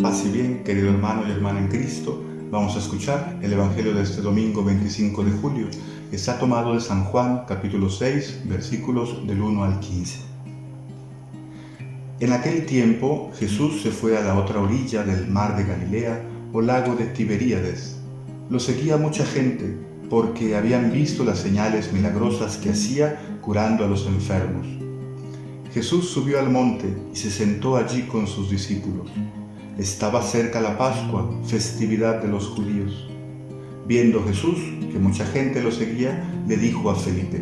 Paz y bien, querido hermano y hermana en Cristo. Vamos a escuchar el Evangelio de este domingo 25 de julio. Está tomado de San Juan, capítulo 6, versículos del 1 al 15. En aquel tiempo Jesús se fue a la otra orilla del mar de Galilea, o lago de Tiberíades. Lo seguía mucha gente, porque habían visto las señales milagrosas que hacía curando a los enfermos. Jesús subió al monte y se sentó allí con sus discípulos. Estaba cerca la Pascua, festividad de los judíos. Viendo Jesús que mucha gente lo seguía, le dijo a Felipe: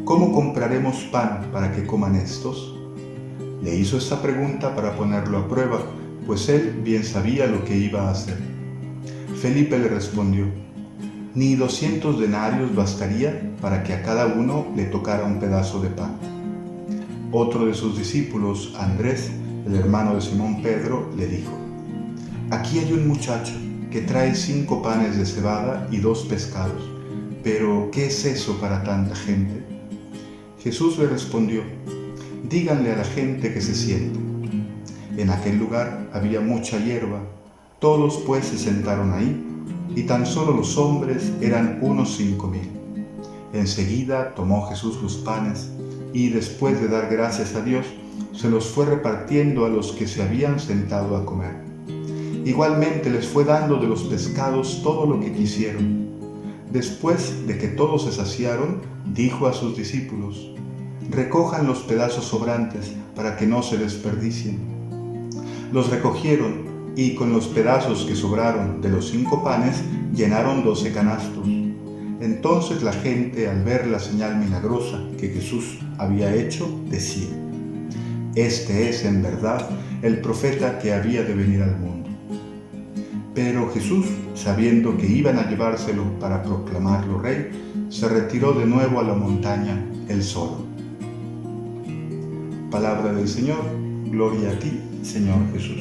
¿Cómo compraremos pan para que coman estos? Le hizo esta pregunta para ponerlo a prueba, pues él bien sabía lo que iba a hacer. Felipe le respondió: Ni 200 denarios bastaría para que a cada uno le tocara un pedazo de pan. Otro de sus discípulos, Andrés, el hermano de Simón Pedro, le dijo: Aquí hay un muchacho que trae 5 panes de cebada y 2 pescados, pero ¿qué es eso para tanta gente? Jesús le respondió: Díganle a la gente que se siente. En aquel lugar había mucha hierba, todos pues se sentaron ahí, y tan solo los hombres eran unos 5,000. Enseguida tomó Jesús los panes, y después de dar gracias a Dios, se los fue repartiendo a los que se habían sentado a comer. Igualmente les fue dando de los pescados todo lo que quisieron. Después de que todos se saciaron, dijo a sus discípulos: Recojan los pedazos sobrantes para que no se desperdicien. Los recogieron y con los pedazos que sobraron de los 5 panes llenaron 12 canastos. Entonces la gente, al ver la señal milagrosa que Jesús había hecho, decía: Este es en verdad el profeta que había de venir al mundo. Pero Jesús, sabiendo que iban a llevárselo para proclamarlo rey, se retiró de nuevo a la montaña él solo. Palabra del Señor, gloria a ti, Señor Jesús.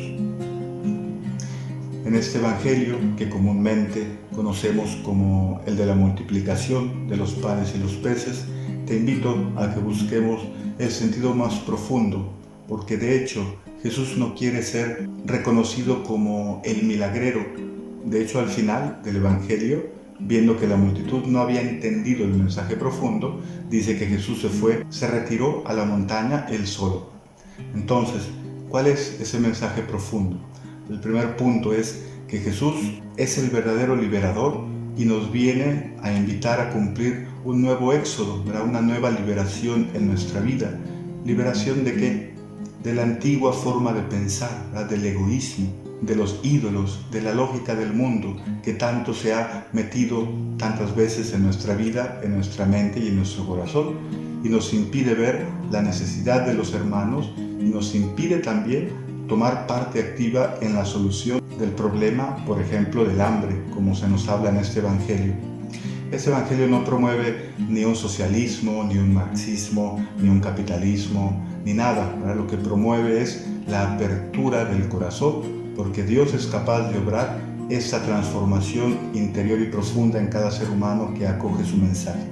En este Evangelio, que comúnmente conocemos como el de la multiplicación de los panes y los peces, te invito a que busquemos el sentido más profundo, porque de hecho Jesús no quiere ser reconocido como el milagrero. De hecho, al final del Evangelio, viendo que la multitud no había entendido el mensaje profundo, dice que Jesús se retiró a la montaña él solo. Entonces, ¿cuál es ese mensaje profundo? El primer punto es que Jesús es el verdadero liberador y nos viene a invitar a cumplir un nuevo éxodo, una nueva liberación en nuestra vida. ¿Liberación de qué? De la antigua forma de pensar, del egoísmo, de los ídolos, de la lógica del mundo que tanto se ha metido tantas veces en nuestra vida, en nuestra mente y en nuestro corazón, y nos impide ver la necesidad de los hermanos y nos impide también tomar parte activa en la solución del problema, por ejemplo, del hambre, como se nos habla en este Evangelio. Este Evangelio no promueve ni un socialismo, ni un marxismo, ni un capitalismo, ni nada, ¿verdad? Lo que promueve es la apertura del corazón, porque Dios es capaz de obrar esa transformación interior y profunda en cada ser humano que acoge su mensaje.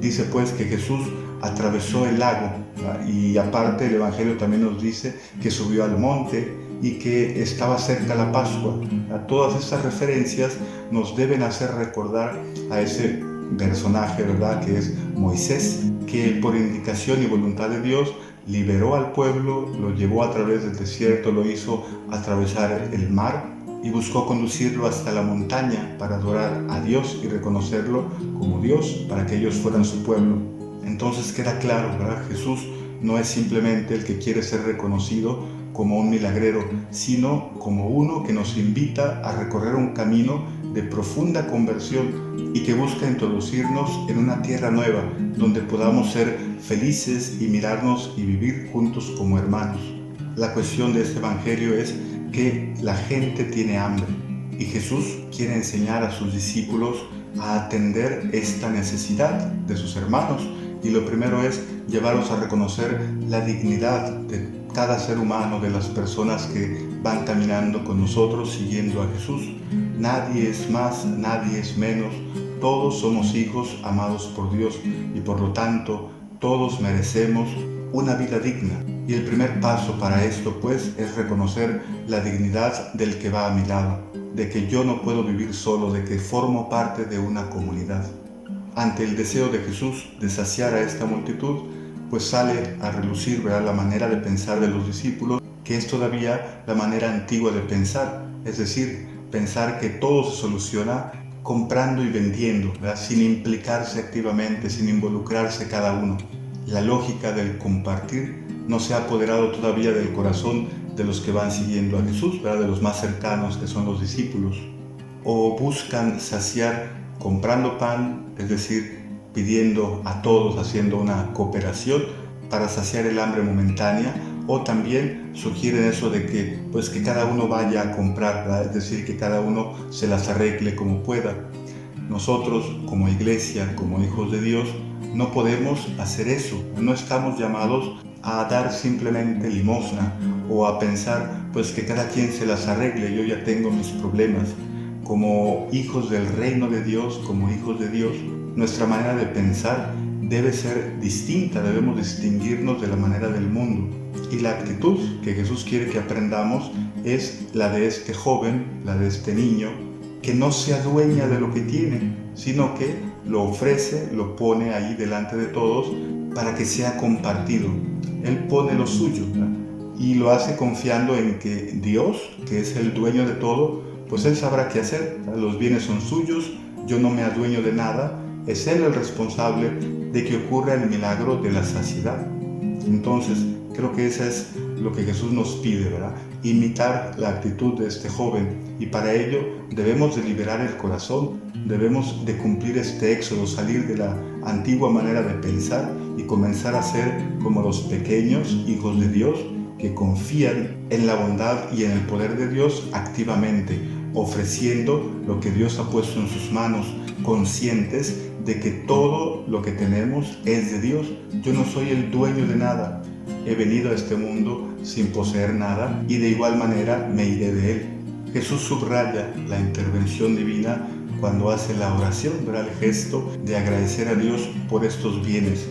Dice pues que Jesús atravesó el lago, ¿verdad? Y aparte el Evangelio también nos dice que subió al monte y que estaba cerca la Pascua. Todas estas referencias nos deben hacer recordar a ese personaje, ¿verdad?, que es Moisés, que por indicación y voluntad de Dios liberó al pueblo, lo llevó a través del desierto, lo hizo atravesar el mar y buscó conducirlo hasta la montaña para adorar a Dios y reconocerlo como Dios, para que ellos fueran su pueblo. Entonces queda claro, ¿verdad? Jesús no es simplemente el que quiere ser reconocido como un milagrero, sino como uno que nos invita a recorrer un camino de profunda conversión y que busca introducirnos en una tierra nueva, donde podamos ser felices y mirarnos y vivir juntos como hermanos. La cuestión de este Evangelio es que la gente tiene hambre y Jesús quiere enseñar a sus discípulos a atender esta necesidad de sus hermanos. Y lo primero es llevarlos a reconocer la dignidad de cada ser humano, de las personas que van caminando con nosotros siguiendo a Jesús. Nadie es más, nadie es menos. Todos somos hijos amados por Dios y por lo tanto todos merecemos una vida digna. Y el primer paso para esto, pues, es reconocer la dignidad del que va a mi lado, de que yo no puedo vivir solo, de que formo parte de una comunidad. Ante el deseo de Jesús de saciar a esta multitud, pues sale a relucir, ¿verdad?, la manera de pensar de los discípulos, que es todavía la manera antigua de pensar, es decir, pensar que todo se soluciona comprando y vendiendo, ¿verdad?, sin implicarse activamente, sin involucrarse cada uno. La lógica del compartir no se ha apoderado todavía del corazón de los que van siguiendo a Jesús, ¿verdad?, de los más cercanos, que son los discípulos. O buscan saciar comprando pan, es decir, pidiendo a todos, haciendo una cooperación para saciar el hambre momentánea, o también sugieren eso de que, pues, que cada uno vaya a comprar, ¿verdad?, es decir, que cada uno se las arregle como pueda. Nosotros, como iglesia, como hijos de Dios, no podemos hacer eso. No estamos llamados a dar simplemente limosna o a pensar, pues, que cada quien se las arregle, yo ya tengo mis problemas. Como hijos del reino de Dios, como hijos de Dios, nuestra manera de pensar debe ser distinta, debemos distinguirnos de la manera del mundo. Y la actitud que Jesús quiere que aprendamos es la de este joven, la de este niño, que no se adueña de lo que tiene, sino que lo ofrece, lo pone ahí delante de todos para que sea compartido. Él pone lo suyo, ¿verdad?, y lo hace confiando en que Dios, que es el dueño de todo, pues Él sabrá qué hacer. Los bienes son suyos, yo no me adueño de nada, es Él el responsable de que ocurra el milagro de la saciedad. Entonces, creo que eso es lo que Jesús nos pide, ¿verdad?, imitar la actitud de este joven, y para ello debemos de liberar el corazón, debemos de cumplir este éxodo, salir de la antigua manera de pensar y comenzar a ser como los pequeños hijos de Dios, que confían en la bondad y en el poder de Dios activamente, ofreciendo lo que Dios ha puesto en sus manos, conscientes de que todo lo que tenemos es de Dios. Yo no soy el dueño de nada, he venido a este mundo sin poseer nada y de igual manera me iré de él. Jesús subraya la intervención divina cuando hace la oración, ¿verdad?, el gesto de agradecer a Dios por estos bienes.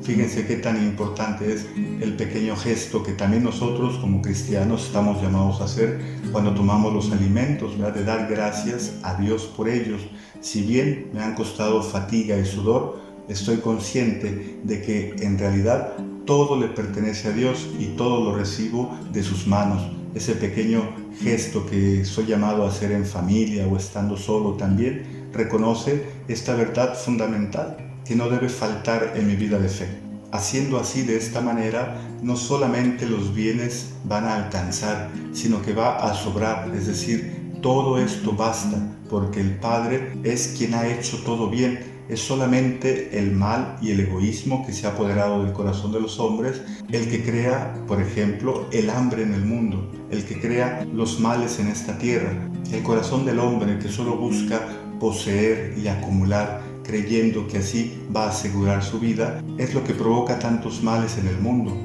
Fíjense qué tan importante es el pequeño gesto que también nosotros como cristianos estamos llamados a hacer cuando tomamos los alimentos, ¿verdad?, de dar gracias a Dios por ellos. Si bien me han costado fatiga y sudor, estoy consciente de que en realidad todo le pertenece a Dios y todo lo recibo de sus manos. Ese pequeño gesto que soy llamado a hacer en familia o estando solo también reconoce esta verdad fundamental que no debe faltar en mi vida de fe. Haciendo así, de esta manera, no solamente los bienes van a alcanzar, sino que va a sobrar, es decir, todo esto basta, porque el Padre es quien ha hecho todo bien. Es solamente el mal y el egoísmo que se ha apoderado del corazón de los hombres el que crea, por ejemplo, el hambre en el mundo, el que crea los males en esta tierra. El corazón del hombre que solo busca poseer y acumular, creyendo que así va a asegurar su vida, es lo que provoca tantos males en el mundo.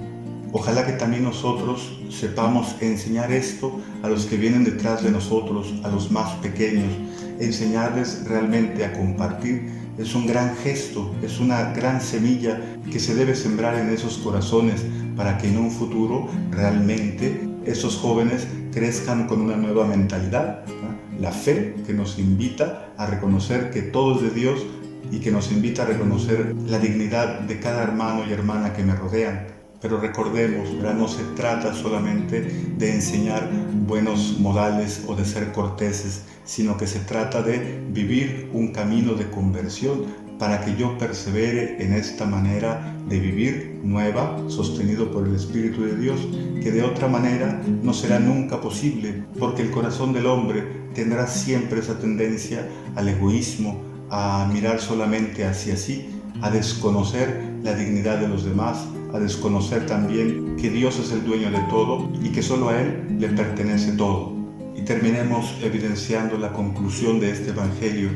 Ojalá que también nosotros sepamos enseñar esto a los que vienen detrás de nosotros, a los más pequeños, enseñarles realmente a compartir. Es un gran gesto, es una gran semilla que se debe sembrar en esos corazones para que en un futuro realmente esos jóvenes crezcan con una nueva mentalidad, ¿no? La fe que nos invita a reconocer que todo es de Dios y que nos invita a reconocer la dignidad de cada hermano y hermana que me rodean. Pero recordemos, ¿verdad?, no se trata solamente de enseñar buenos modales o de ser corteses, sino que se trata de vivir un camino de conversión para que yo persevere en esta manera de vivir nueva, sostenido por el Espíritu de Dios, que de otra manera no será nunca posible, porque el corazón del hombre tendrá siempre esa tendencia al egoísmo, a mirar solamente hacia sí, a desconocer la dignidad de los demás, a desconocer también que Dios es el dueño de todo y que solo a Él le pertenece todo. Y terminemos evidenciando la conclusión de este Evangelio.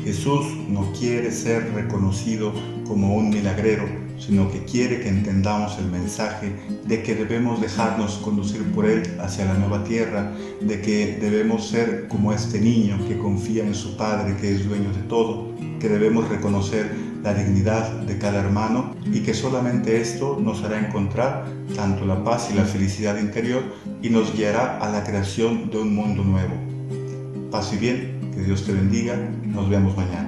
Jesús no quiere ser reconocido como un milagrero, sino que quiere que entendamos el mensaje de que debemos dejarnos conducir por Él hacia la nueva tierra, de que debemos ser como este niño que confía en su Padre, que es dueño de todo, que debemos reconocer la dignidad de cada hermano y que solamente esto nos hará encontrar tanto la paz y la felicidad interior y nos guiará a la creación de un mundo nuevo. Paz y bien, que Dios te bendiga, nos vemos mañana.